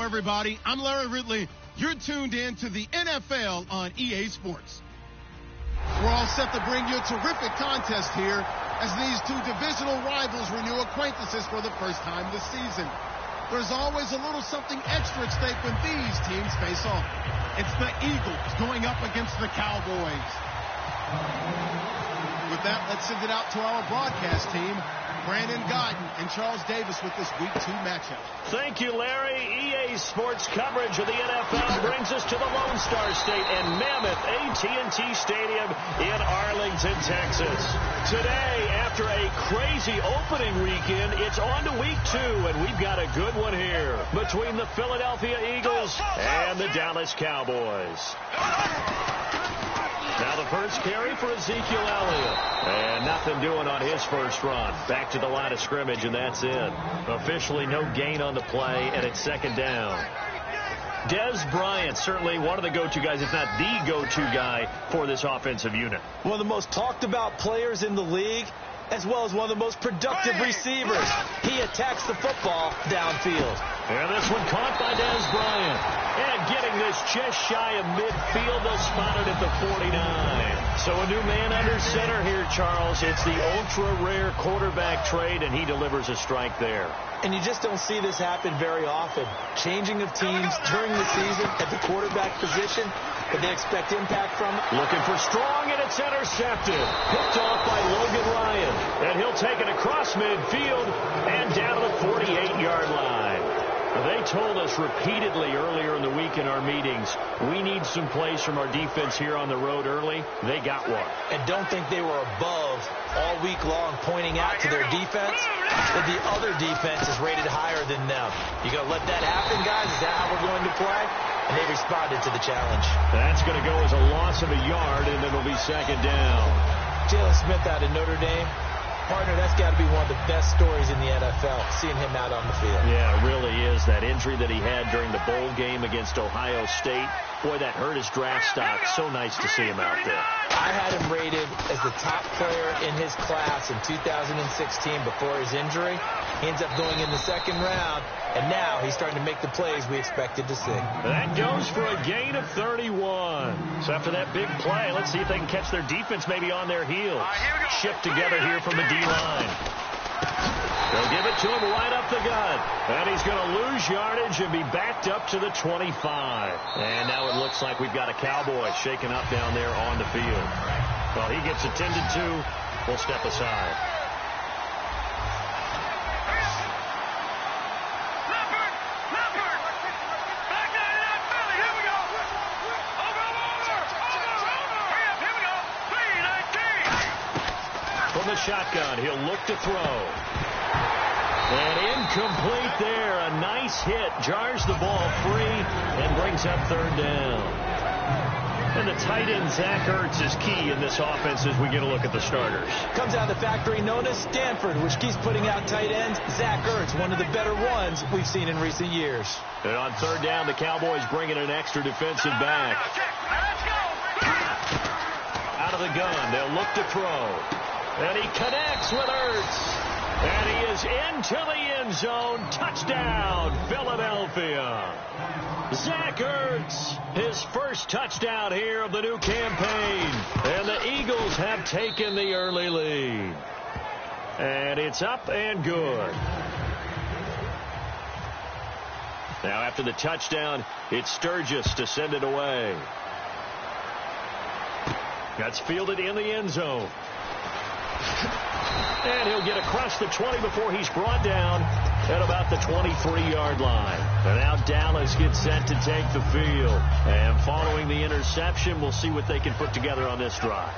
Hello, everybody. I'm Larry Ridley. You're tuned in to the NFL on EA Sports. We're all set to bring you a terrific contest here as these two divisional rivals renew acquaintances for the first time this season. There's always a little something extra at stake when these teams face off. It's the Eagles going up against the Cowboys. With that, let's send it out to our broadcast team, Brandon Guyton and Charles Davis with this Week 2 matchup. Thank you, Larry. EA Sports coverage of the NFL brings us to the Lone Star State and Mammoth AT&T Stadium in Arlington, Texas. Today, after a crazy opening weekend, it's on to Week 2, and we've got a good one here between the Philadelphia Eagles and the Dallas Cowboys. Now the first carry for Ezekiel Elliott. And nothing doing on his first run. Back to the line of scrimmage, and that's it. Officially no gain on the play, and it's second down. Dez Bryant, certainly one of the go-to guys, if not the go-to guy for this offensive unit. One of the most talked about players in the league, as well as one of the most productive receivers. He attacks the football downfield. And this one caught by Dez Bryant. And getting this just shy of midfield, they'll spot it at the 49. So a new man under center here, Charles. It's the ultra-rare quarterback trade, and he delivers a strike there. And you just don't see this happen very often. Changing of teams during the season at the quarterback position, but they expect impact from it. Looking for Strong, and it's intercepted. Picked off by Logan Ryan. And he'll take it across midfield and down to the 48-yard line. They told us repeatedly earlier in the week in our meetings, we need some plays from our defense here on the road early. They got one. And don't think they were above all week long pointing out to their defense that the other defense is rated higher than them. You going to let that happen, guys? Is that how we're going to play? And they responded to the challenge. That's going to go as a loss of a yard, and it'll be second down. Jalen Smith out of Notre Dame. Partner, that's got to be one of the best stories in the NFL, seeing him out on the field. Yeah, it really is. That injury that he had during the bowl game against Ohio State, boy, that hurt his draft stock. So nice to see him out there. I had him rated as the top player in his class in 2016 before his injury. He ends up going in the second round, and now he's starting to make the plays we expected to see. That goes for a gain of 31. So after that big play, let's see if they can catch their defense maybe on their heels. Shift together here from the D-line. They'll give it to him right up the gut. And he's going to lose yardage and be backed up to the 25. And now it looks like we've got a Cowboy shaken up down there on the field. Well, he gets attended to. We'll step aside. From the shotgun, he'll look to throw. And incomplete there. A nice hit. Jars the ball free and brings up third down. And the tight end, Zach Ertz, is key in this offense as we get a look at the starters. Comes out of the factory known as Stanford, which keeps putting out tight ends. Zach Ertz, one of the better ones we've seen in recent years. And on third down, the Cowboys bring in an extra defensive back. Out of the gun, they'll look to throw. And he connects with Ertz. And he is into the end zone. Touchdown, Philadelphia. Zach Ertz, his first touchdown here of the new campaign. And the Eagles have taken the early lead. And it's up and good. Now after the touchdown, it's Sturgis to send it away. That's fielded in the end zone. And he'll get across the 20 before he's brought down at about the 23-yard line. And now Dallas gets set to take the field. And following the interception, we'll see what they can put together on this drive.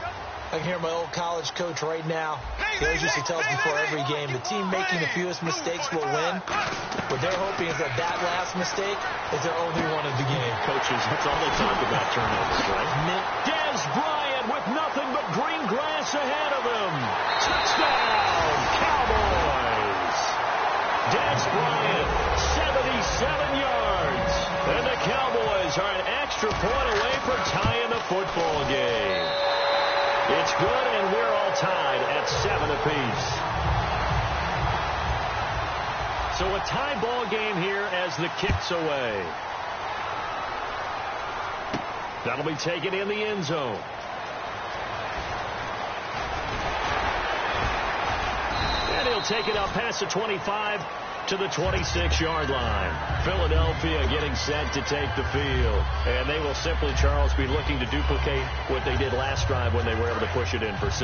I can hear my old college coach right now. He always used to tell us before every game, the team making the fewest mistakes will win. What they're hoping is that that last mistake is their only one of the game. Coaches, that's all they talk about, turnovers, right? Dez Bryant with nothing but green grass ahead of him. Touchdown, Cowboys. Dez Bryant, 77 yards. And the Cowboys are an extra point away from tying the football game. It's good, and we're all tied at 7 apiece. So a tie ball game here as the kick's away. That'll be taken in the end zone. And he'll take it out past the 25 to the 26-yard line. Philadelphia getting set to take the field. And they will simply, Charles, be looking to duplicate what they did last drive when they were able to push it in for 6.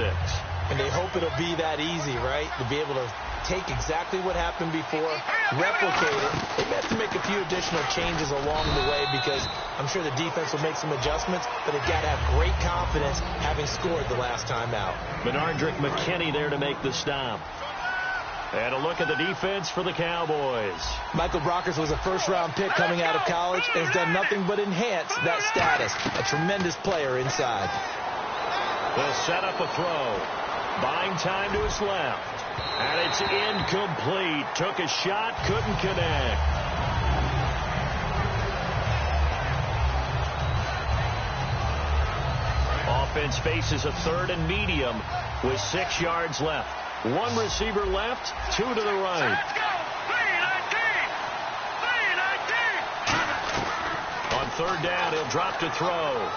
And they hope it'll be that easy, right? To be able to take exactly what happened before, replicate it. They may have to make a few additional changes along the way because I'm sure the defense will make some adjustments, but they've got to have great confidence having scored the last time out. Bernardrick McKinney there to make the stop. And a look at the defense for the Cowboys. Michael Brockers was a first-round pick coming out of college and has done nothing but enhance that status. A tremendous player inside. They'll set up a throw. Buying time to his left. And it's incomplete. Took a shot, couldn't connect. Offense faces a 3rd and medium with 6 yards left. 1 receiver left, 2 to the right. On 3rd down, he'll drop to throw.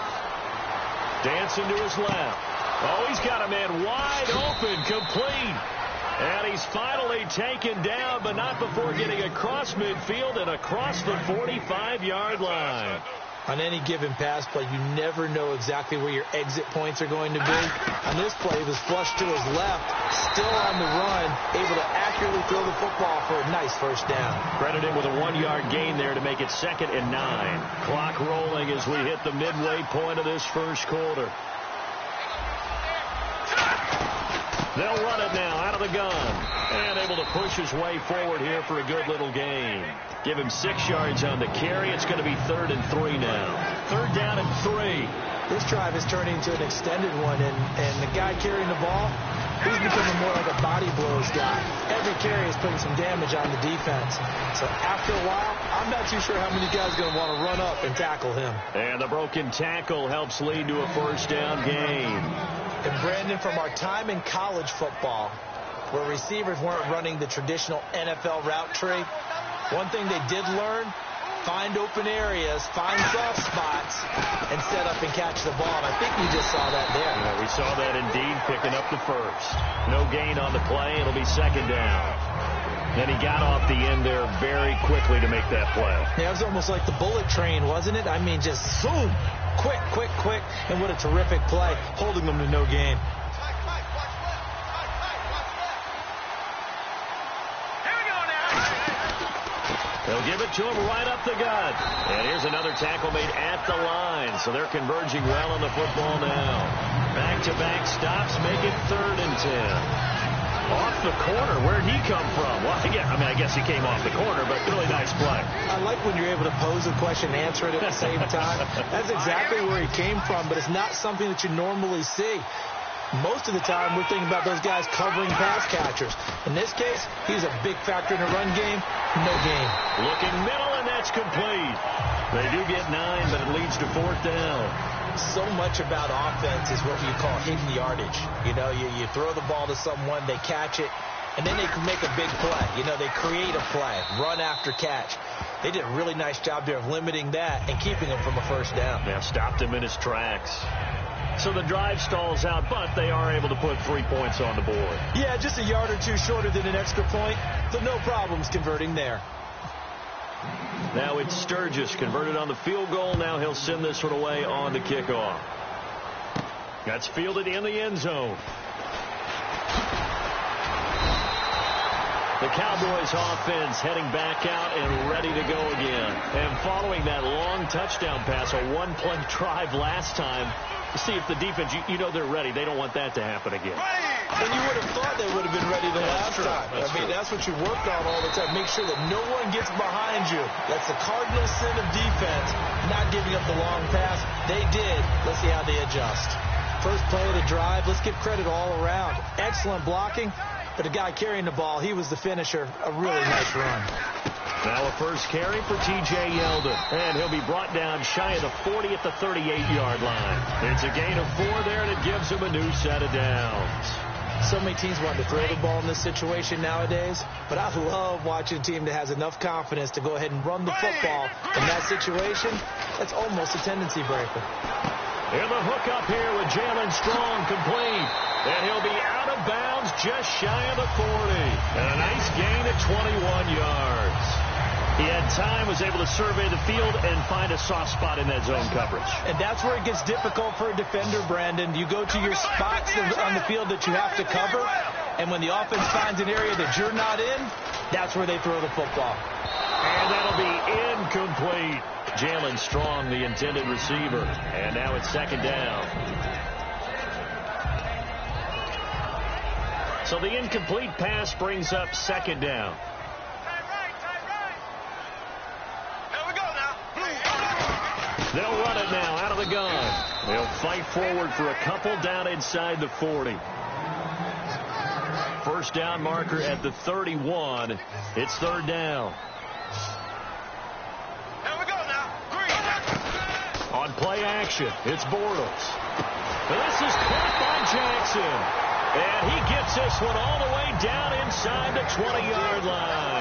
Dancing to his left. Oh, he's got a man wide open, complete. And he's finally taken down, but not before getting across midfield and across the 45-yard line. On any given pass play, you never know exactly where your exit points are going to be. On this play, he was flushed to his left, still on the run, able to accurately throw the football for a nice first down. Credit him with a 1-yard gain there to make it 2nd and 9. Clock rolling as we hit the midway point of this first quarter. They'll run it now out of the gun. And able to push his way forward here for a good little gain. Give him 6 yards on the carry. It's going to be 3rd and 3 now. 3rd down and 3. This drive is turning into an extended one, and the guy carrying the ball, he's becoming more like a body blows guy. Every carry is putting some damage on the defense. So after a while, I'm not too sure how many guys are going to want to run up and tackle him. And the broken tackle helps lead to a 1st down gain. And Brandon, from our time in college football, where receivers weren't running the traditional NFL route tree, one thing they did learn, find open areas, find soft spots, and set up and catch the ball. And I think we just saw that there. Yeah, we saw that indeed, picking up the 1st. No gain on the play. It'll be 2nd down. Then he got off the end there very quickly to make that play. Yeah, it was almost like the bullet train, wasn't it? I mean, just zoom. Quick, quick, quick. And what a terrific play, holding them to no gain. They'll give it to him right up the gut. And here's another tackle made at the line. So they're converging well on the football now. Back-to-back stops make it 3rd and 10. Off the corner. Where'd he come from? Well, I guess he came off the corner, but really nice play. I like when you're able to pose a question and answer it at the same time. That's exactly where he came from, but it's not something that you normally see. Most of the time, we're thinking about those guys covering pass catchers. In this case, he's a big factor in the run game. No gain. Looking middle, and that's complete. They do get 9, but it leads to 4th down. So much about offense is what you call hidden yardage. You know, you throw the ball to someone, they catch it, and then they can make a big play. You know, they create a play, run after catch. They did a really nice job there of limiting that and keeping him from a 1st down. Yeah, stopped him in his tracks. So the drive stalls out, but they are able to put 3 points on the board. Yeah, just a yard or two shorter than an extra point, so no problems converting there. Now it's Sturgis converted on the field goal. Now he'll send this one away on the kickoff. That's fielded in the end zone. The Cowboys offense heading back out and ready to go again. And following that long touchdown pass, a 1-play drive last time, see if the defense, you know they're ready. They don't want that to happen again. And you would have thought they would have been ready the last time. That's what you work on all the time. Make sure that no one gets behind you. That's the cardinal sin of defense, not giving up the long pass. They did. Let's see how they adjust. First play of the drive, let's give credit all around. Excellent blocking, but the guy carrying the ball, he was the finisher. A really nice run. Now a first carry for T.J. Yeldon. And he'll be brought down shy of the 40 at the 38-yard line. It's a gain of 4 there, and it gives him a new set of downs. So many teams want to throw the ball in this situation nowadays, but I love watching a team that has enough confidence to go ahead and run the football in that situation. That's almost a tendency breaker. And the hookup here with Jalen Strong complete. And he'll be out of bounds just shy of the 40. And a nice gain of 21 yards. He had time, was able to survey the field and find a soft spot in that zone coverage. And that's where it gets difficult for a defender, Brandon. You go to your spots on the field that you have to cover, and when the offense finds an area that you're not in, that's where they throw the football. And that'll be incomplete. Jalen Strong, the intended receiver. And now it's second down. So the incomplete pass brings up second down. They'll run it now out of the gun. They'll fight forward for a couple down inside the 40. First down marker at the 31. It's third down. Here we go now. On play action, it's Bortles. This is caught by Jackson. And he gets this one all the way down inside the 20-yard line.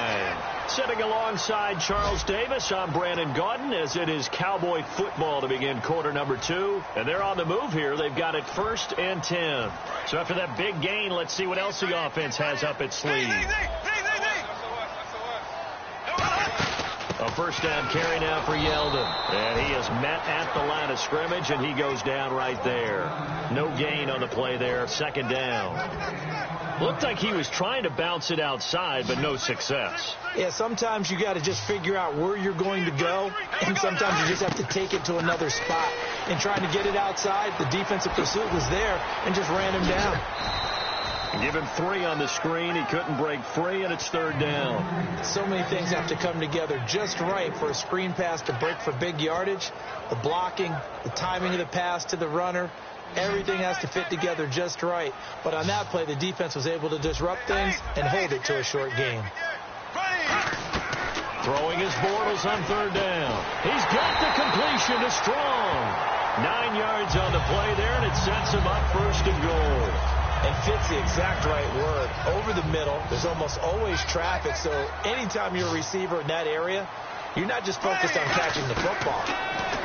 Sitting alongside Charles Davis, I'm Brandon Gaudin, as it is Cowboy football to begin quarter number 2. And they're on the move here. They've got it 1st and 10. So after that big gain, let's see what else the offense has up its sleeve. A first down carry now for Yeldon. And he is met at the line of scrimmage, and he goes down right there. No gain on the play there. Second down. Looked like he was trying to bounce it outside, but no success. Yeah, sometimes you got to just figure out where you're going to go, and sometimes you just have to take it to another spot. And trying to get it outside, the defensive pursuit was there and just ran him down. Give him 3 on the screen. He couldn't break free, and it's third down. So many things have to come together just right for a screen pass to break for big yardage. The blocking, the timing of the pass to the runner, everything has to fit together just right. But on that play, the defense was able to disrupt things and hold it to a short gain. Throwing his Bortles on third down. He's got the completion to Strong. 9 yards on the play there, and it sets him up 1st and goal. And fits the exact right word. Over the middle, there's almost always traffic, so anytime you're a receiver in that area, you're not just focused on catching the football.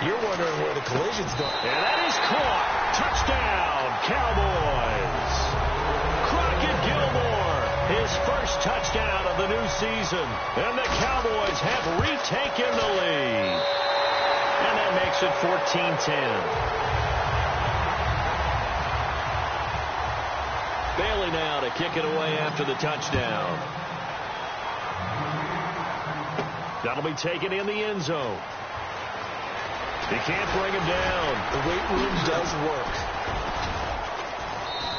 You're wondering where the collision's going. And that is caught. Touchdown, Cowboys. Crockett Gilmore, his first touchdown of the new season. And the Cowboys have retaken the lead. And that makes it 14-10. Bailey now to kick it away after the touchdown. That'll be taken in the end zone. He can't bring him down. The weight room does work.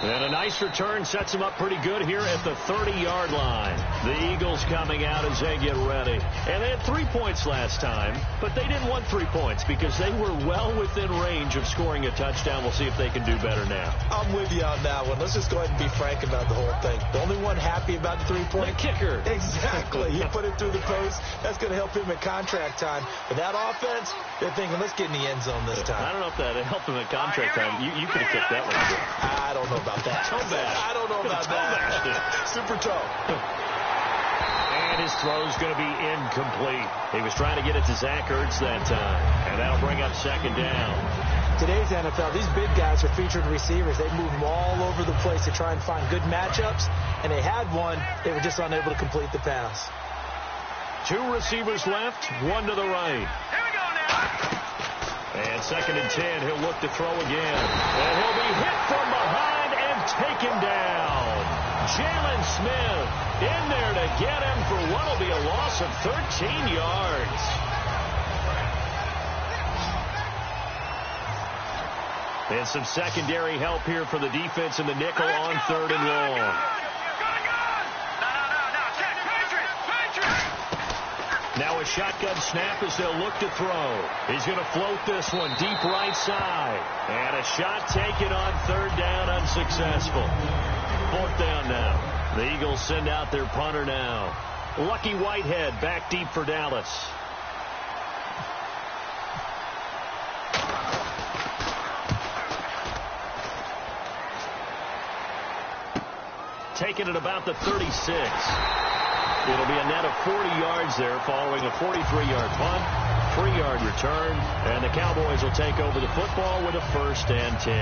And a nice return sets him up pretty good here at the 30-yard line. The Eagles coming out as they get ready. And they had 3 points last time, but they didn't want 3 points because they were well within range of scoring a touchdown. We'll see if they can do better now. I'm with you on that one. Let's just go ahead and be frank about the whole thing. The only one happy about the 3-point kicker. Exactly. He put it through the post. That's going to help him at contract time. But that offense, they're thinking, let's get in the end zone this time. I don't know if that helped him at contract time. You could have kicked that one. I don't know about that. I don't know about that. Super toe. And his throw's going to be incomplete. He was trying to get it to Zach Ertz that time. And that'll bring up second down. Today's NFL, these big guys are featured receivers. They move them all over the place to try and find good matchups. And they had one. They were just unable to complete the pass. 2 receivers left, 1 to the right. Here we go now. And 2nd and 10, he'll look to throw again. And he'll be hit from behind and taken down. Jalen Smith in there to get him for what will be a loss of 13 yards. And some secondary help here for the defense in the nickel on 3rd and long. Now a shotgun snap as they'll look to throw. He's going to float this one deep right side. And a shot taken on 3rd down, unsuccessful. 4th down now. The Eagles send out their punter now. Lucky Whitehead back deep for Dallas. taken at about the 36. It'll be a net of 40 yards there following a 43-yard punt, 3-yard return, and the Cowboys will take over the football with a 1st and 10.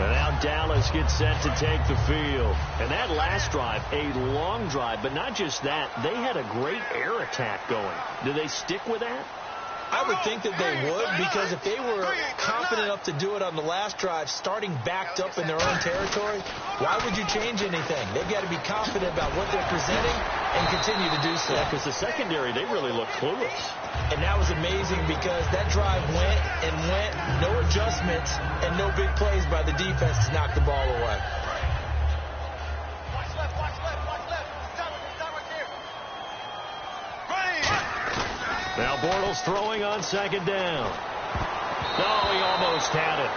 And now Dallas gets set to take the field. And that last drive, a long drive, but not just that, they had a great air attack going. Do they stick with that? I would think that they would, because if they were confident enough to do it on the last drive, starting backed up in their own territory, why would you change anything? They've got to be confident about what they're presenting and continue to do so. Yeah, because the secondary, they really look clueless. And that was amazing because that drive went and went, no adjustments and no big plays by the defense to knock the ball away. Now Bortles throwing on 2nd down. Oh, he almost had it.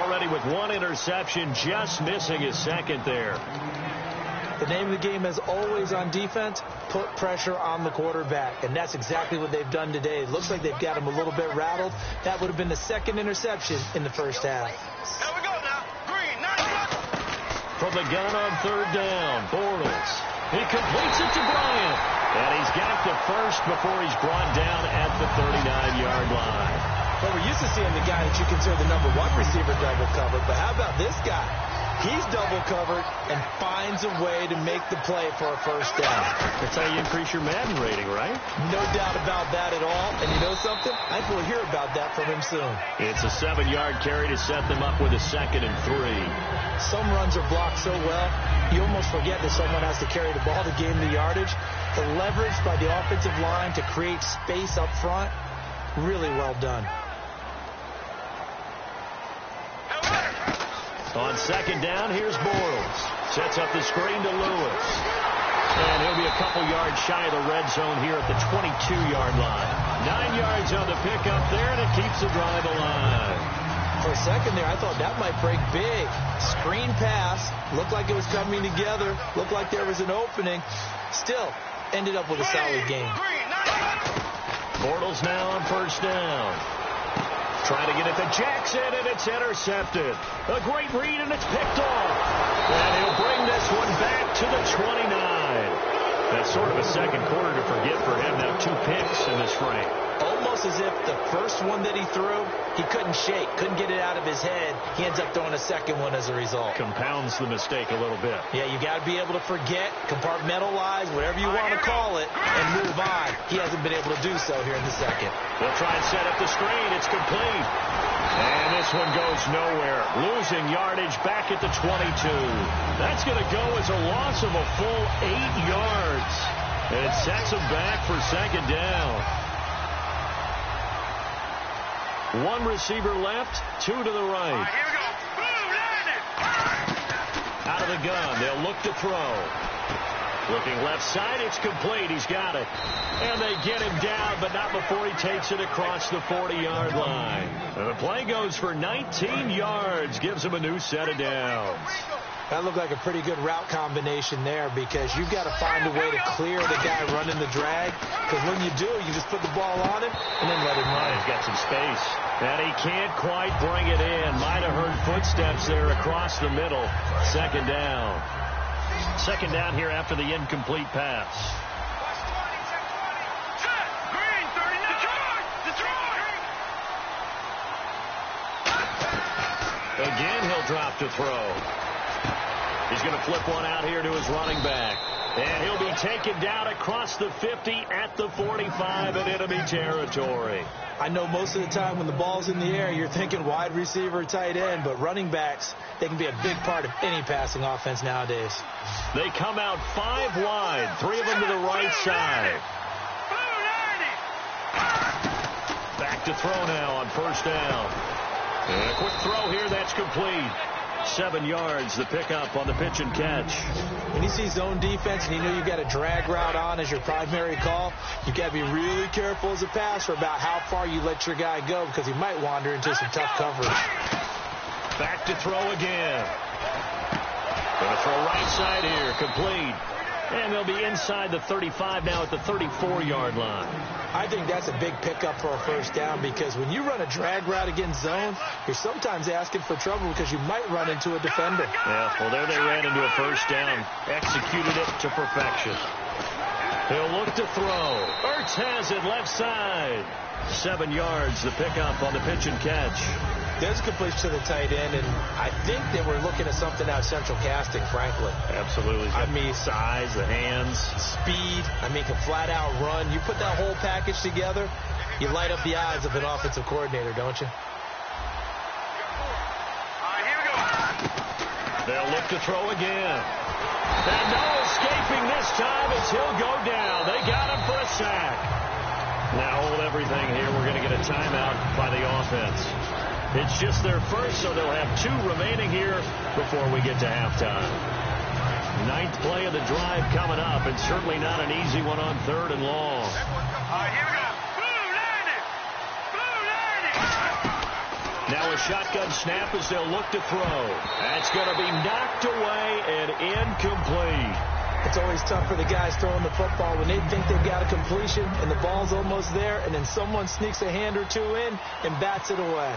Already with 1 interception, just missing his 2nd there. The name of the game, as always on defense, put pressure on the quarterback. And that's exactly what they've done today. It looks like they've got him a little bit rattled. That would have been the 2nd interception in the 1st half. There we go now. Green, nice. From the gun on 3rd down, Bortles. He completes it to Bryant. And he's got the 1st before he's brought down at the 39-yard line. Well, we're used to seeing the guy that you consider the #1 receiver double covered. But how about this guy? He's double covered and finds a way to make the play for a 1st down. That's how you increase your Madden rating, right? No doubt about that at all. And you know something? I think we'll hear about that from him soon. It's a 7-yard carry to set them up with a 2nd and 3. Some runs are blocked so well, you almost forget that someone has to carry the ball to gain the yardage. The leverage by the offensive line to create space up front, really well done. On 2nd down, here's Bortles. Sets up the screen to Lewis. And he'll be a couple yards shy of the red zone here at the 22-yard line. 9 yards on the pickup there, and it keeps the drive alive. For a second there, I thought that might break big. Screen pass. Looked like it was coming together. Looked like there was an opening. Still, ended up with a solid game. Bortles now on 1st down. Trying to get it to Jackson, and it's intercepted. A great read, and it's picked off. And he'll bring this one back to the 29. That's sort of a 2nd quarter to forget for him. Now 2 picks in this frame. Almost as if the first one that he threw, he couldn't shake, couldn't get it out of his head. He ends up throwing a 2nd one as a result. Compounds the mistake a little bit. Yeah, you got to be able to forget, compartmentalize, whatever you want to call it, and move on. He hasn't been able to do so here in the 2nd. They'll try and set up the screen. It's complete. And this one goes nowhere. Losing yardage back at the 22. That's going to go as a loss of a full 8 yards. And it sets him back for 2nd down. 1 receiver left, 2 to the right. Here we go. Out of the gun, they'll look to throw. Looking left side, it's complete. He's got it. And they get him down, but not before he takes it across the 40-yard line. And the play goes for 19 yards, gives him a new set of downs. That looked like a pretty good route combination there, because you've got to find a way to clear the guy running the drag. Because when you do, you just put the ball on him and then let him run. He's got some space. And he can't quite bring it in. Might have heard footsteps there across the middle. 2nd down. 2nd down here after the incomplete pass. Green, 39. Again, he'll drop to throw. He's going to flip one out here to his running back. And he'll be taken down across the 50 at the 45 in enemy territory. I know most of the time when the ball's in the air, you're thinking wide receiver, tight end, but running backs, they can be a big part of any passing offense nowadays. They come out 5 wide, 3 of them to the right side. Back to throw now on 1st down. And a quick throw here, that's complete. 7 yards, the pickup on the pitch and catch. When you see zone defense and you know you've got a drag route on as your primary call, you've got to be really careful as a passer about how far you let your guy go, because he might wander into some tough coverage. Back to throw again. Going to throw right side here, complete. And they'll be inside the 35 now at the 34-yard line. I think that's a big pickup for a first down because when you run a drag route against zone, you're sometimes asking for trouble because you might run into a defender. Yeah, well, there they ran into a first down. Executed it to perfection. He'll look to throw. Ertz has it left side. 7 yards, the pickup on the pitch and catch. There's a completion to the tight end, and I think that we're looking at something out of central casting, frankly. Absolutely. I mean, size, the hands. Speed. I mean, can flat out run. You put that whole package together, you light up the eyes of an offensive coordinator, don't you? Here we go. They'll look to throw again. And no escaping this time as he'll go down. They got him for a sack. Now hold everything here. We're going to get a timeout by the offense. It's just their first, so they'll have 2 remaining here before we get to halftime. 9th play of the drive coming up, and certainly not an easy one on 3rd and long. Here we go. Blue 90. Now a shotgun snap as they'll look to throw. That's going to be knocked away and incomplete. It's always tough for the guys throwing the football when they think they've got a completion and the ball's almost there, and then someone sneaks a hand or 2 in and bats it away.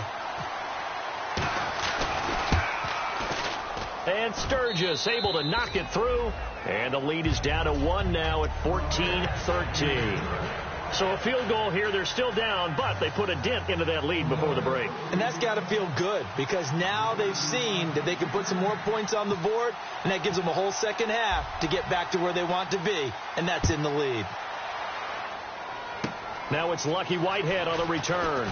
And Sturgis able to knock it through. And the lead is down to 1 now at 14-13. So a field goal here. They're still down, but they put a dent into that lead before the break. And that's got to feel good because now they've seen that they can put some more points on the board, and that gives them a whole second half to get back to where they want to be, and that's in the lead. Now it's Lucky Whitehead on the return.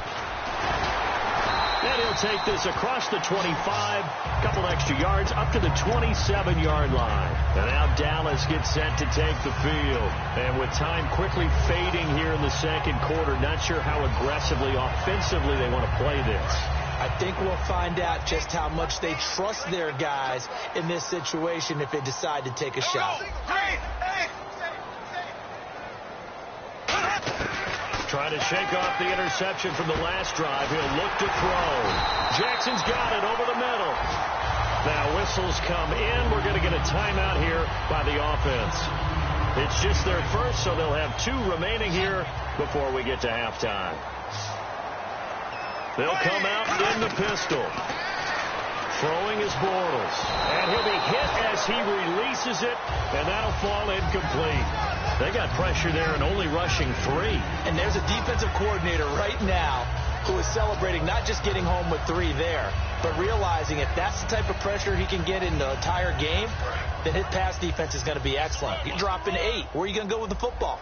And he'll take this across the 25, couple extra yards, up to the 27-yard line. And now Dallas gets set to take the field. And with time quickly fading here in the second quarter, not sure how aggressively, offensively they want to play this. I think we'll find out just how much they trust their guys in this situation if they decide to take a shot. Trying to shake off the interception from the last drive. He'll look to throw. Jackson's got it over the middle. Now whistles come in. We're going to get a timeout here by the offense. It's just their first, so they'll have 2 remaining here before we get to halftime. They'll come out in the pistol. Throwing is Bortles. And he'll be hit as he releases it, and that'll fall incomplete. They got pressure there and only rushing 3. And there's a defensive coordinator right now who is celebrating not just getting home with 3 there, but realizing if that's the type of pressure he can get in the entire game, then his pass defense is going to be excellent. You're dropping 8. Where are you going to go with the football?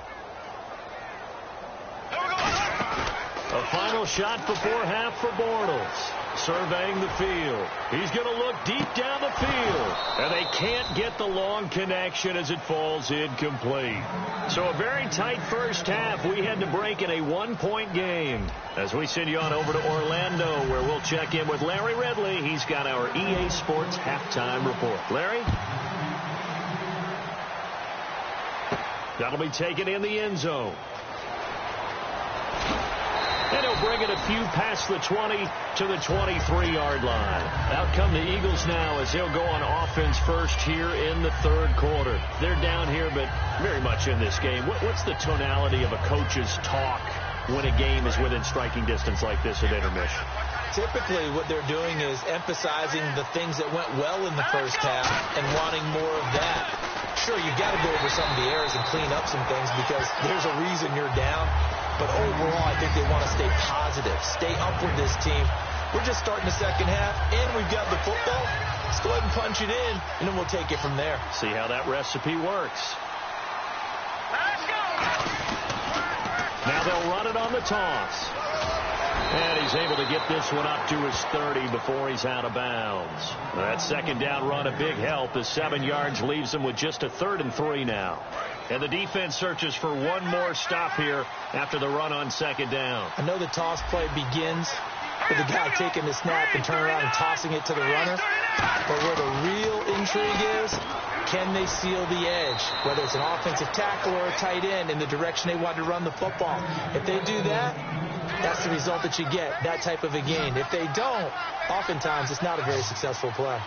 A final shot before half for Bortles. Surveying the field. He's going to look deep down the field. And they can't get the long connection as it falls incomplete. So a very tight first half. We had to break in a 1-point game. As we send you on over to Orlando, where we'll check in with Larry Ridley. He's got our EA Sports halftime report. Larry? That'll be taken in the end zone. And he'll bring it a few past the 20 to the 23-yard line. Out come the Eagles now as they'll go on offense first here in the 3rd quarter. They're down here, but very much in this game. What's the tonality of a coach's talk when a game is within striking distance like this at intermission? Typically, what they're doing is emphasizing the things that went well in the first half and wanting more of that. Sure, you've got to go over some of the errors and clean up some things because there's a reason you're down. But overall, I think they want to stay positive, stay up with this team. We're just starting the second half, and we've got the football. Let's go ahead and punch it in, and then we'll take it from there. See how that recipe works. Now they'll run it on the toss. And he's able to get this one up to his 30 before he's out of bounds. That second down run, a big help. The 7 yards leaves him with just a 3rd and 3 now. And the defense searches for one more stop here after the run on second down. I know the toss play begins with the guy taking the snap and turning around and tossing it to the runner. But where the real intrigue is, can they seal the edge? Whether it's an offensive tackle or a tight end in the direction they want to run the football. If they do that, that's the result that you get, that type of a gain. If they don't, oftentimes it's not a very successful play.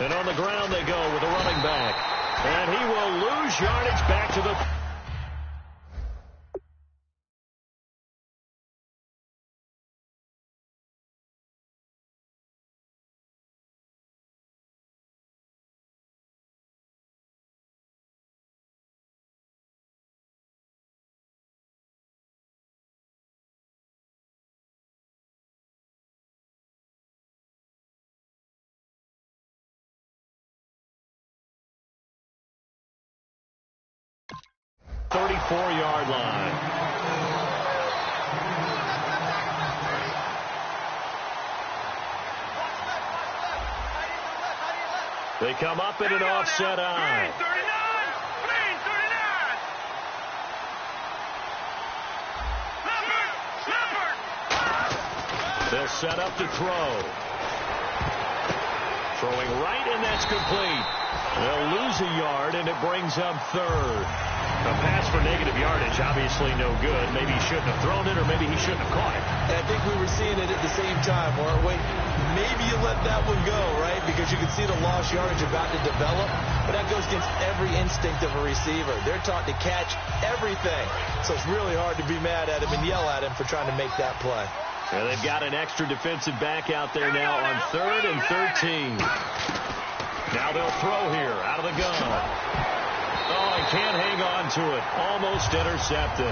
And on the ground they go with a running back. And he will lose yardage back to the... ...34-yard line. They come up in an offset eye. They'll set up to throw. Throwing right, and that's complete. They'll lose a yard, and it brings up third. A pass for negative yardage, obviously no good. Maybe he shouldn't have thrown it, or maybe he shouldn't have caught it. And I think we were seeing it at the same time, weren't we? Maybe you let that one go, right? Because you can see the lost yardage about to develop. But that goes against every instinct of a receiver. They're taught to catch everything. So it's really hard to be mad at him and yell at him for trying to make that play. Well, they've got an extra defensive back out there now on 3rd and 13. Now they'll throw here out of the gun. Oh, he can't hang on to it. Almost intercepted.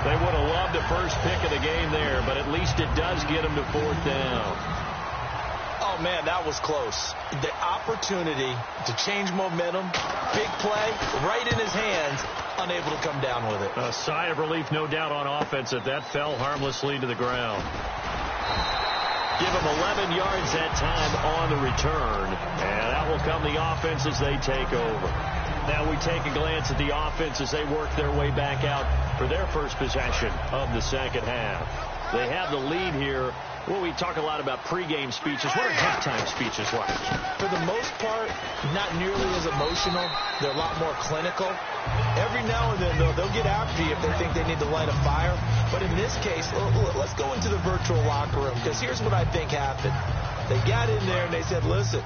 They would have loved the first pick of the game there, but at least it does get them to 4th down. Oh, man, that was close. The opportunity to change momentum, big play, right in his hands, unable to come down with it. A sigh of relief, no doubt, on offense that fell harmlessly to the ground. Give them 11 yards that time on the return, and that will come the offense as they take over. Now we take a glance at the offense as they work their way back out for their first possession of the second half. They have the lead here. Well, we talk a lot about pregame speeches. What are halftime speeches like? For the most part, not nearly as emotional. They're a lot more clinical. Every now and then, though, they'll get after you if they think they need to light a fire. But in this case, let's go into the virtual locker room, because here's what I think happened. They got in there and they said, listen,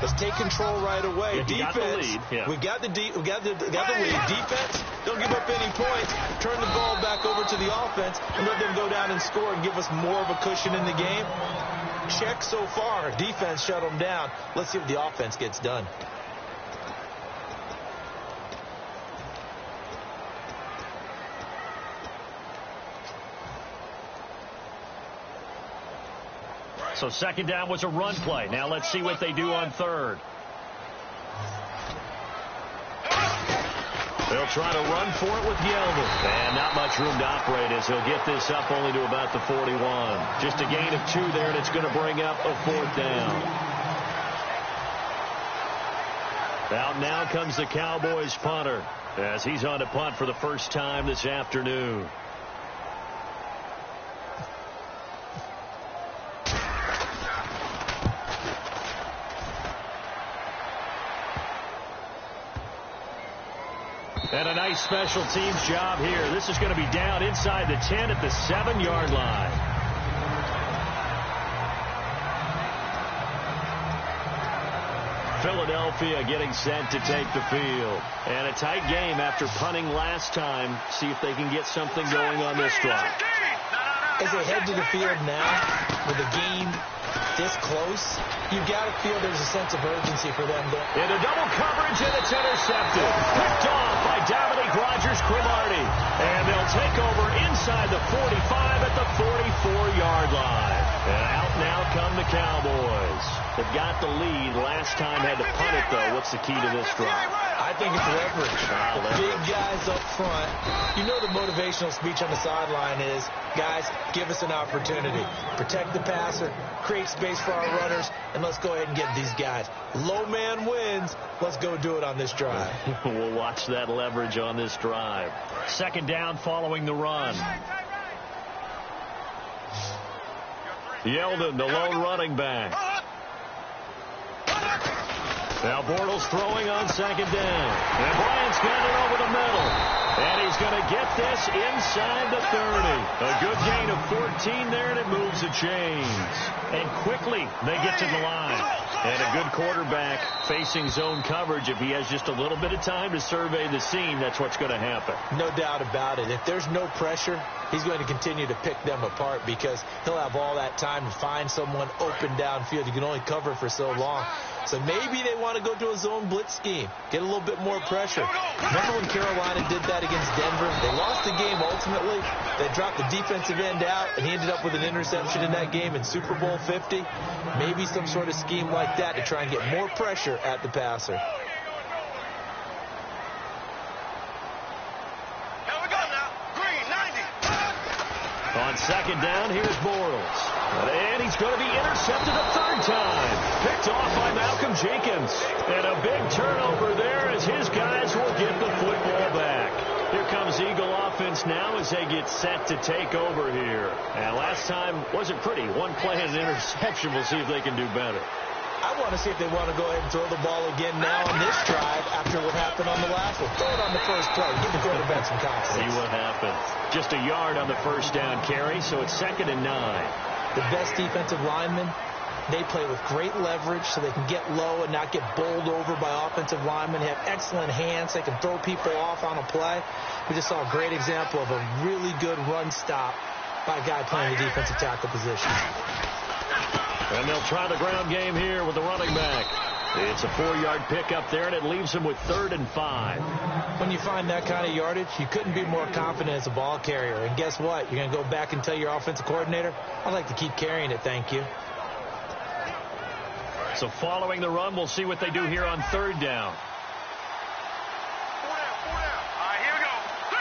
let's take control right away. Yeah, defense, we got the lead. Defense, don't give up any points. Turn the ball back over to the offense and let them go down and score and give us more of a cushion in the game. Check so far. Defense shut them down. Let's see what the offense gets done. So second down was a run play. Now let's see what they do on 3rd. They'll try to run for it with Yeldon. And not much room to operate as he'll get this up only to about the 41. Just a gain of 2 there, and it's going to bring up a 4th down. Out now comes the Cowboys punter as he's on to punt for the first time this afternoon. And a nice special teams job here. This is going to be down inside the 10 at the 7-yard line. Philadelphia getting set to take the field. And a tight game after punting last time. See if they can get something going on this drive. As they head to the field now, with the game this close, you've got to feel there's a sense of urgency for them. Into double coverage, and it's intercepted. Picked off by Dominique Rodgers-Cromartie. And they'll take over inside the 45 at the 44-yard line. And out now come the Cowboys. They've got the lead. Last time had to punt it, though. What's the key to this drive? I think it's leverage. Big guys up front. You know the motivational speech on the sideline is, guys, give us an opportunity. Protect the passer, create space for our runners, and let's go ahead and get these guys. Low man wins. Let's go do it on this drive. We'll watch that leverage on this drive. Second down following the run. Yeldon, the lone running back. Now Bortles throwing on second down. And Bryant's got it over the middle. And he's going to get this inside the 30. A good gain of 14 there, and it moves the chains. And quickly they get to the line. And a good quarterback facing zone coverage. If he has just a little bit of time to survey the scene, that's what's going to happen. No doubt about it. If there's no pressure, he's going to continue to pick them apart because he'll have all that time to find someone open downfield. You can only cover for so long. So maybe they want to go to a zone blitz scheme, get a little bit more pressure. Remember when Carolina did that against Denver? They lost the game ultimately. They dropped the defensive end out, and he ended up with an interception in that game in Super Bowl 50. Maybe some sort of scheme like that to try and get more pressure at the passer. Here we go now. Green, 90. On second down, here's Bortles. And he's going to be intercepted a third time. Picked off by Malcolm Jenkins. And a big turnover there as his guys will get the football back. Here comes Eagle offense now as they get set to take over here. And last time wasn't pretty. One play and an interception. We'll see if they can do better. I want to see if they want to go ahead and throw the ball again now on this drive after what happened on the last one. Throw it on the first play. Give the quarterback some confidence. See what happens. Just a yard on the first down carry, so it's 2nd and 9. The best defensive linemen, they play with great leverage so they can get low and not get bowled over by offensive linemen. They have excellent hands. They can throw people off on a play. We just saw a great example of a really good run stop by a guy playing the defensive tackle position. And they'll try the ground game here with the running back. It's a 4-yard pickup there, and it leaves him with 3rd and 5. When you find that kind of yardage, you couldn't be more confident as a ball carrier. And guess what? You're going to go back and tell your offensive coordinator, I'd like to keep carrying it, thank you. So following the run, we'll see what they do here on 3rd down. 4 down, 4 down. All right, here we go. 3,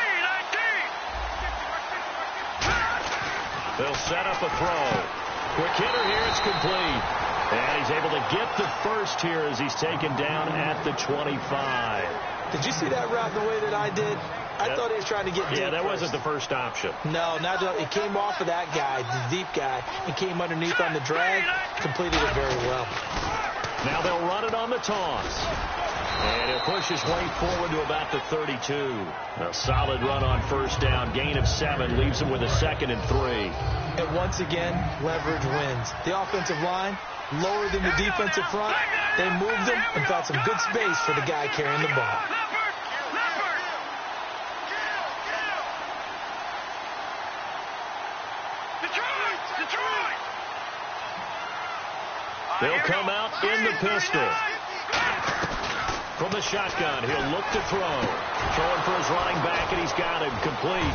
19. They'll set up a throw. Quick hitter here, it's complete. And he's able to get the first here as he's taken down at the 25. Did you see that route the way that I did? I thought he was trying to get deep. Yeah, that first. wasn't the first option. No, not at all. It came off of that guy, the deep guy, and came underneath on the drag. Completed it very well. Now they'll run it on the toss. And he'll push his way forward to about the 32. A solid run on first down. Gain of 7 leaves him with a 2nd and 3. And once again, leverage wins. The offensive line, lower than the defensive front. They moved them and found some good space for the guy carrying the ball. Detroit! They'll come out in the pistol. From the shotgun, he'll look to throw. Throwing for his running back, and he's got him complete.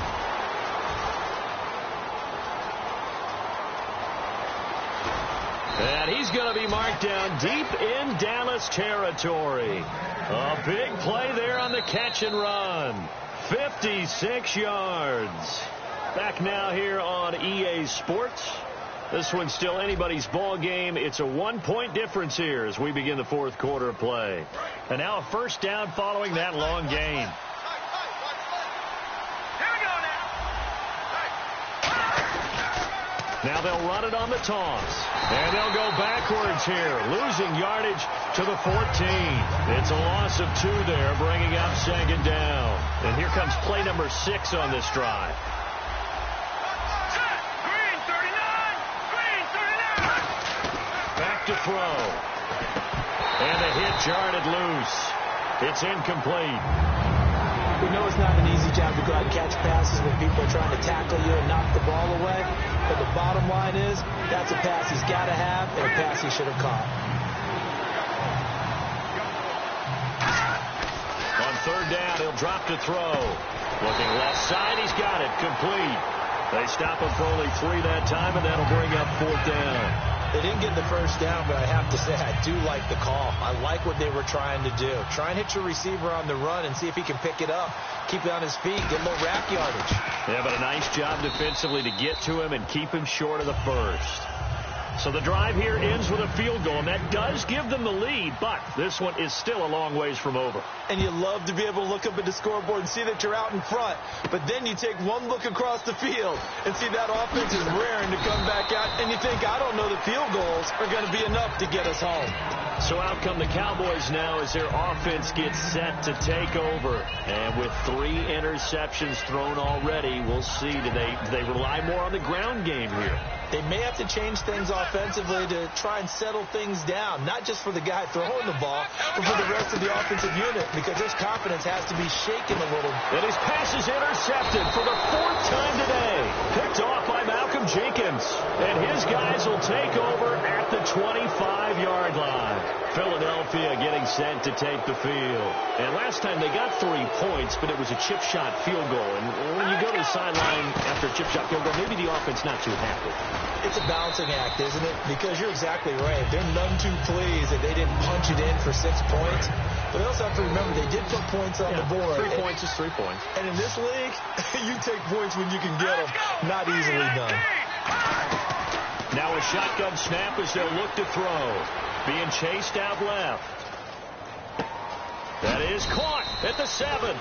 And he's going to be marked down deep in Dallas territory. A big play there on the catch and run. 56 yards. Back now here on EA Sports. This one's still anybody's ball game. It's a 1-point difference here as we begin the 4th quarter of play. And now a first down following that long gain. Now they'll run it on the toss. And they'll go backwards here, losing yardage to the 14. It's a loss of 2 there, bringing up 2nd down. And here comes play number 6 on this drive. Back to throw. And the hit jarred it loose. It's incomplete. We know it's not an easy job to go out and catch passes when people are trying to tackle you and knock the ball away. But the bottom line is, that's a pass he's got to have and a pass he should have caught. On 3rd down, he'll drop to throw. Looking left side, he's got it. Complete. They stop him for only 3 that time, and that'll bring up 4th down. They didn't get the first down, but I have to say I do like the call. I like what they were trying to do. Try and hit your receiver on the run and see if he can pick it up. Keep it on his feet. Get a little rack yardage. Yeah, but a nice job defensively to get to him and keep him short of the first. So the drive here ends with a field goal, and that does give them the lead, but this one is still a long ways from over. And you love to be able to look up at the scoreboard and see that you're out in front, but then you take one look across the field and see that offense is raring to come back out, and you think, I don't know, the field goals are going to be enough to get us home. So out come the Cowboys now as their offense gets set to take over. And with 3 interceptions thrown already, we'll see. Do they rely more on the ground game here? They may have to change things offensively to try and settle things down, not just for the guy throwing the ball, but for the rest of the offensive unit, because his confidence has to be shaken a little. And his pass is intercepted for the 4th time today. Picked off by Malcolm Jenkins. And his guys will take over at the 25-yard line. Philadelphia getting set to take the field. And last time they got 3 points, but it was a chip shot field goal. And when you go to the sideline after a chip shot field goal, maybe the offense not too happy. It's a balancing act, isn't it? Because you're exactly right. They're none too pleased that they didn't punch it in for 6 points. But they also have to remember they did put points on the board. 3 points is 3 points. And in this league, you take points when you can get them. Not easily done. Now a shotgun snap as they'll look to throw. Being chased out left. That is caught at the 7.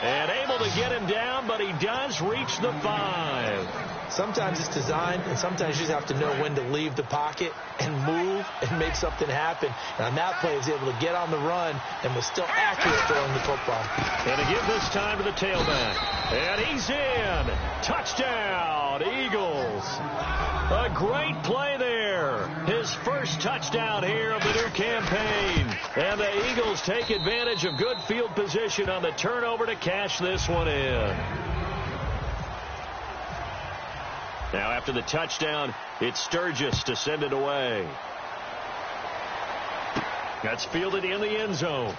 And able to get him down, but he does reach the 5. Sometimes it's designed, and sometimes you just have to know when to leave the pocket and move and make something happen. And on that play, he was able to get on the run and was still accurate throwing the football. And to give this time to the tailback. And he's in. Touchdown, Eagles. A great play there. His first touchdown here of the new campaign. And the Eagles take advantage of good field position on the turnover to cash this one in. Now after the touchdown, it's Sturgis to send it away. That's fielded in the end zone.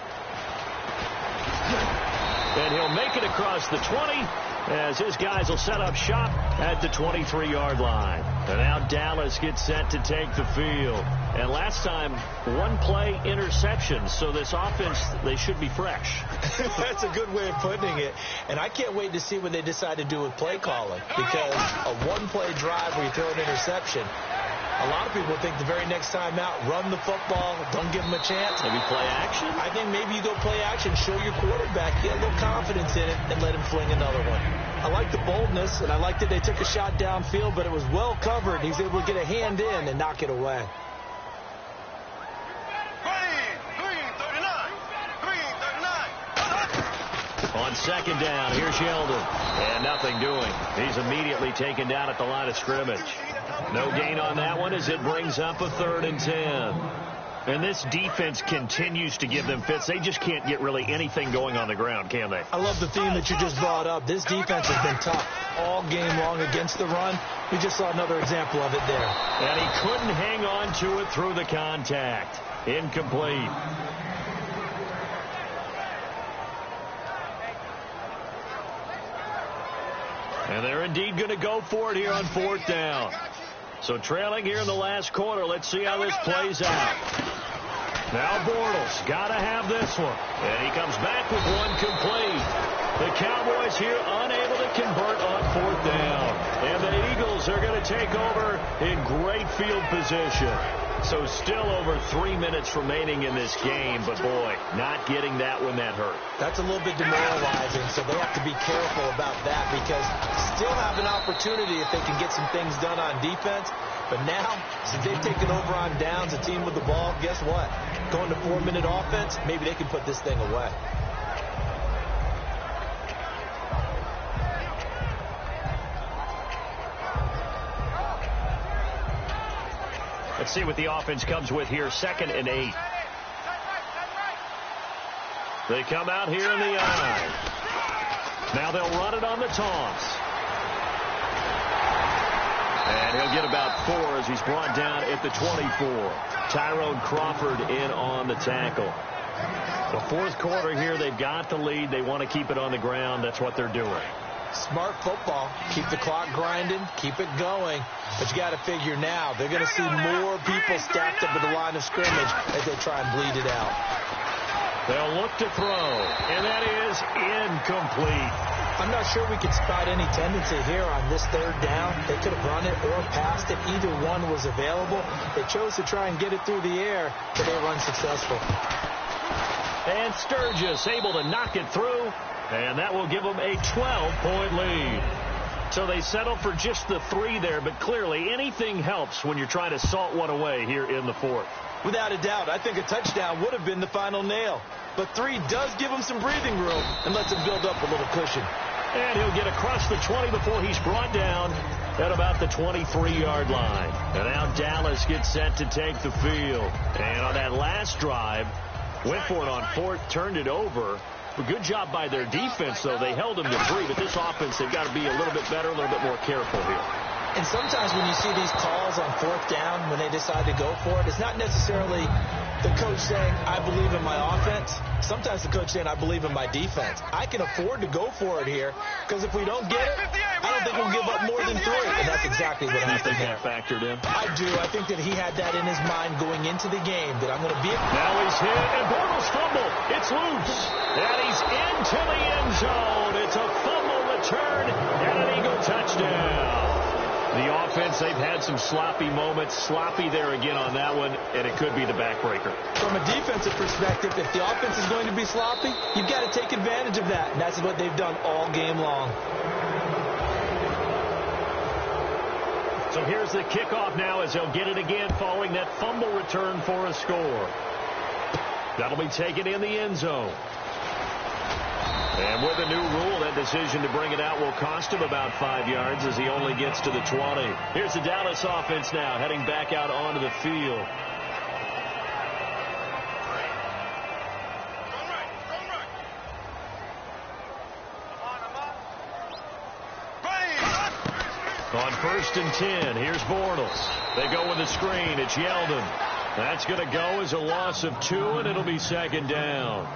And he'll make it across the 20 as his guys will set up shop at the 23-yard line. And now Dallas gets set to take the field. And last time, 1 play interception. So this offense, they should be fresh. That's a good way of putting it. And I can't wait to see what they decide to do with play calling. Because a 1-play drive where you throw an interception, a lot of people think the very next time out, run the football, don't give them a chance. Maybe play action? I think maybe you go play action, show your quarterback, get a little confidence in it, and let him fling another one. I like the boldness, and I like that they took a shot downfield, but it was well covered. He's able to get a hand in and knock it away. On second down, here's Sheldon. And nothing doing. He's immediately taken down at the line of scrimmage. No gain on that one as it brings up a 3rd and 10. And this defense continues to give them fits. They just can't get really anything going on the ground, can they? I love the theme that you just brought up. This defense has been tough all game long against the run. We just saw another example of it there. And he couldn't hang on to it through the contact. Incomplete. And they're indeed going to go for it here on 4th down. So trailing here in the last quarter. Let's see how this plays out. Now Bortles got to have this one. And he comes back with one complete. The Cowboys here unable to convert on 4th down. And the Eagles are going to take over in great field position. So still over 3 minutes remaining in this game. But, boy, not getting that one that hurt. That's a little bit demoralizing, so they have to be careful about that because still have an opportunity if they can get some things done on defense. But now, since they've taken over on downs, a team with the ball, guess what? Going to 4-minute offense, maybe they can put this thing away. Let's see what the offense comes with here. 2nd and 8. They come out here in the eye. Now they'll run it on the toss. And he'll get about 4 as he's brought down at the 24. Tyrone Crawford in on the tackle. The 4th quarter here, they've got the lead. They want to keep it on the ground. That's what they're doing. Smart football. Keep the clock grinding. Keep it going. But you got to figure now, they're going to see more people stacked up at the line of scrimmage as they try and bleed it out. They'll look to throw, and that is incomplete. I'm not sure we could spot any tendency here on this 3rd down. They could have run it or passed it. Either one was available. They chose to try and get it through the air, but they were unsuccessful. And Sturgis able to knock it through, and that will give them a 12-point lead. So they settle for just the 3 there, but clearly anything helps when you're trying to salt one away here in the 4th. Without a doubt, I think a touchdown would have been the final nail. But 3 does give him some breathing room and lets him build up a little cushion. And he'll get across the 20 before he's brought down at about the 23-yard line. And now Dallas gets set to take the field. And on that last drive, went for it on fourth, turned it over. A good job by their defense, though. They held them to 3, but this offense, they've got to be a little bit better, a little bit more careful here. And sometimes when you see these calls on fourth down, when they decide to go for it, it's not necessarily the coach saying, I believe in my offense. Sometimes the coach saying, I believe in my defense. I can afford to go for it here, because if we don't get it, I don't think we'll give up more than 3. And that's exactly what happened there. That factored in? I do. I think that he had that in his mind going into the game, that I'm going to be... Now he's hit, and Bortles fumble. It's loose. And he's into the end zone. It's a fumble return and an Eagle touchdown. The offense, they've had some sloppy moments. Sloppy there again on that one, and it could be the backbreaker. From a defensive perspective, if the offense is going to be sloppy, you've got to take advantage of that. And that's what they've done all game long. So here's the kickoff now as they'll get it again following that fumble return for a score. That'll be taken in the end zone. And with a new rule, that decision to bring it out will cost him about 5 yards as he only gets to the 20. Here's the Dallas offense now heading back out onto the field. On 1st and 10, here's Bortles. They go with the screen. It's Yeldon. That's going to go as a loss of 2, and it'll be 2nd down.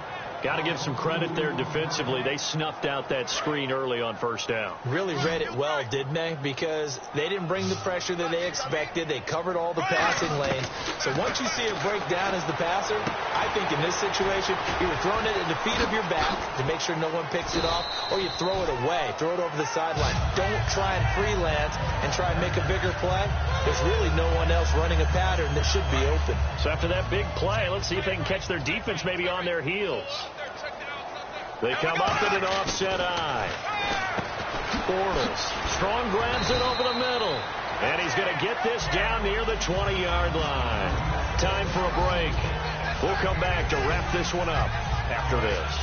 Got to give some credit there defensively. They snuffed out that screen early on 1st down. Really read it well, didn't they? Because they didn't bring the pressure that they expected. They covered all the passing lanes. So once you see it break down as the passer, I think in this situation, either throwing it at the feet of your back to make sure no one picks it off, or you throw it away, throw it over the sideline. Don't try and freelance and try and make a bigger play. There's really no one else running a pattern that should be open. So after that big play, let's see if they can catch their defense maybe on their heels. They come up in an offset eye. Bortles. Strong grabs it over the middle. And he's going to get this down near the 20-yard line. Time for a break. We'll come back to wrap this one up after this.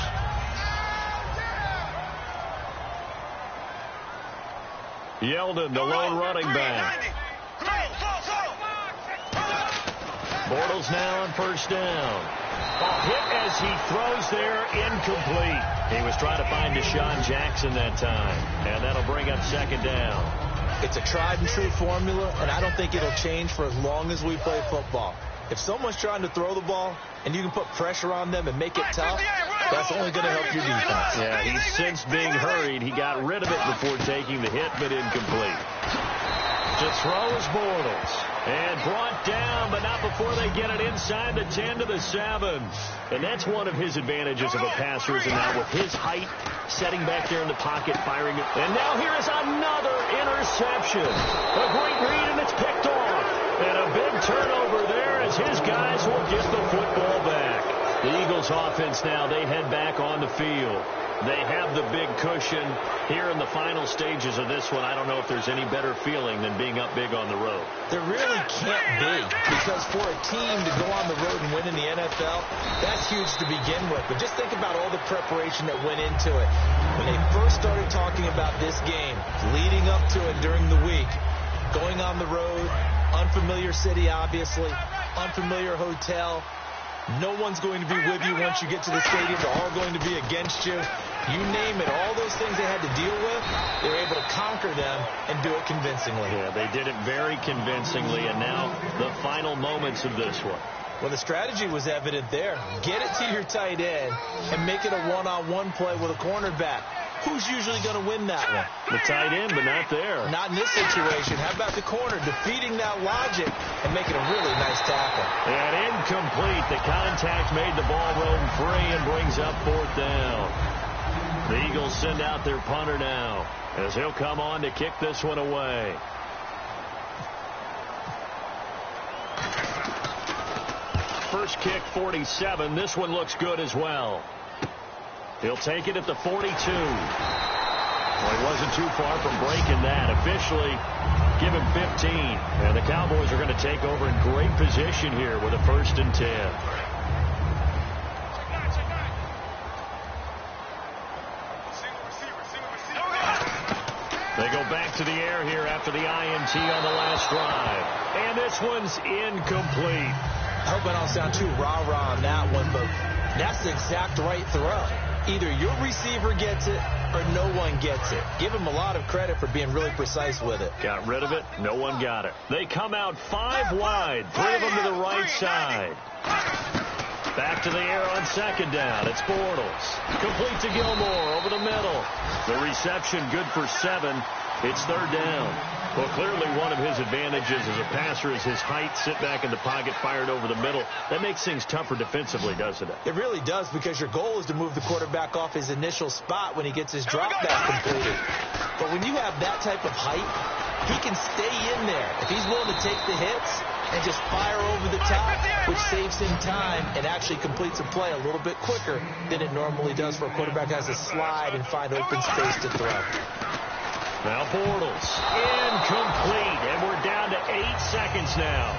Yeldon, the lone running back. Bortles now on 1st down. Hit as he throws there, incomplete. He was trying to find Deshaun Jackson that time, and that'll bring up 2nd down. It's a tried and true formula, and I don't think it'll change for as long as we play football. If someone's trying to throw the ball and you can put pressure on them and make it tough, that's only going to help your defense. Yeah, he's since being hurried. He got rid of it before taking the hit, but incomplete. To throw is Bortles. And brought down, but not before they get it inside the 10 to the 7. And that's one of his advantages of a passer, is now with his height, setting back there in the pocket, firing it. And now here is another interception. A great read, and it's picked off. And a big turnover there as his guys will get the football back. The Eagles offense now, they head back on the field. They have the big cushion here in the final stages of this one. I don't know if there's any better feeling than being up big on the road. There really can't be, because for a team to go on the road and win in the NFL, that's huge to begin with. But just think about all the preparation that went into it. When they first started talking about this game, leading up to it during the week, going on the road, unfamiliar city, obviously, unfamiliar hotel. No one's going to be with you once you get to the stadium. They're all going to be against you. You name it, all those things they had to deal with, they were able to conquer them and do it convincingly. Yeah, they did it very convincingly, and now the final moments of this one. Well, the strategy was evident there. Get it to your tight end and make it a one-on-one play with a cornerback. Who's usually going to win that one? The tight end, but not there. Not in this situation. How about the corner defeating that logic and making a really nice tackle? And incomplete. The contact made the ball roam free and brings up 4th down. The Eagles send out their punter now as he'll come on to kick this one away. First kick, 47. This one looks good as well. He'll take it at the 42. Well, he wasn't too far from breaking that. Officially, give him 15. And the Cowboys are going to take over in great position here with a 1st and 10. They go back to the air air here after the INT on the last drive. And this one's incomplete. I hope I don't sound too rah-rah on that one, but that's the exact right throw. Either your receiver gets it or no one gets it. Give him a lot of credit for being really precise with it. Got rid of it. No one got it. They come out 5 wide. 3 of them to the right side. Back to the air on second down. It's Bortles. Complete to Gilmore over the middle. The reception good for 7. It's third down. Well, clearly one of his advantages as a passer is his height. Sit back in the pocket, fired over the middle. That makes things tougher defensively, doesn't it? It really does, because your goal is to move the quarterback off his initial spot when he gets his drop back completed. But when you have that type of height, he can stay in there. If he's willing to take the hits and just fire over the top, which saves him time and actually completes a play a little bit quicker than it normally does for a quarterback that has to slide and find open space to throw. Now Bortles, incomplete, and we're down to 8 seconds now.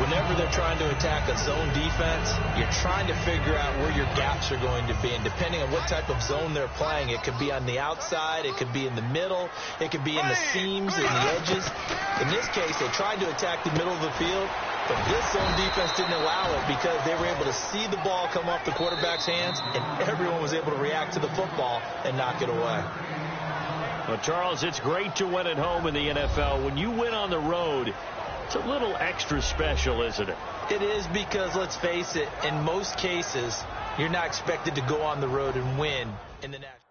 Whenever they're trying to attack a zone defense, you're trying to figure out where your gaps are going to be. And depending on what type of zone they're playing, it could be on the outside, it could be in the middle, it could be in the seams and the edges. In this case, they tried to attack the middle of the field, but this zone defense didn't allow it because they were able to see the ball come off the quarterback's hands, and everyone was able to react to the football and knock it away. Well, Charles, it's great to win at home in the NFL. When you win on the road, it's a little extra special, isn't it? It is, because, let's face it, in most cases, you're not expected to go on the road and win in the national.